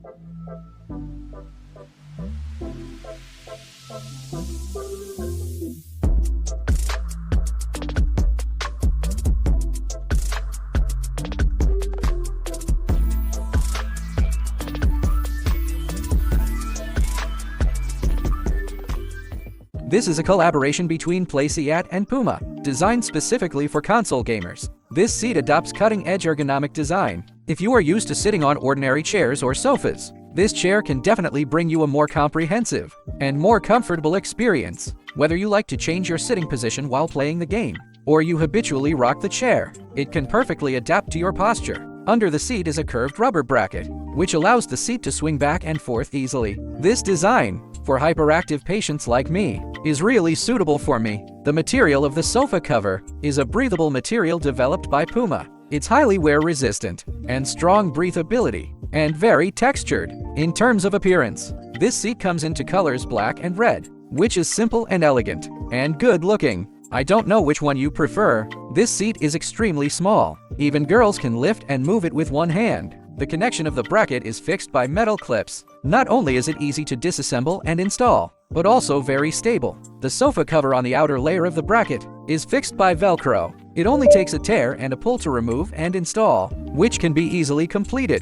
This is a collaboration between Playseat and PUMA, designed specifically for console gamers. This seat adopts cutting-edge ergonomic design. If you are used to sitting on ordinary chairs or sofas, this chair can definitely bring you a more comprehensive and more comfortable experience. Whether you like to change your sitting position while playing the game, or you habitually rock the chair, it can perfectly adapt to your posture. Under the seat is a curved rubber bracket, which allows the seat to swing back and forth easily. This design, for hyperactive patients like me, is really suitable for me. The material of the sofa cover is a breathable material developed by PUMA. It's highly wear-resistant and strong breathability, and very textured. In terms of appearance, this seat comes into colors black and red, which is simple and elegant, and good-looking. I don't know which one you prefer. This seat is extremely small. Even girls can lift and move it with one hand. The connection of the bracket is fixed by metal clips. Not only is it easy to disassemble and install, but also very stable. The sofa cover on the outer layer of the bracket is fixed by Velcro. It only takes a tear and a pull to remove and install, which can be easily completed.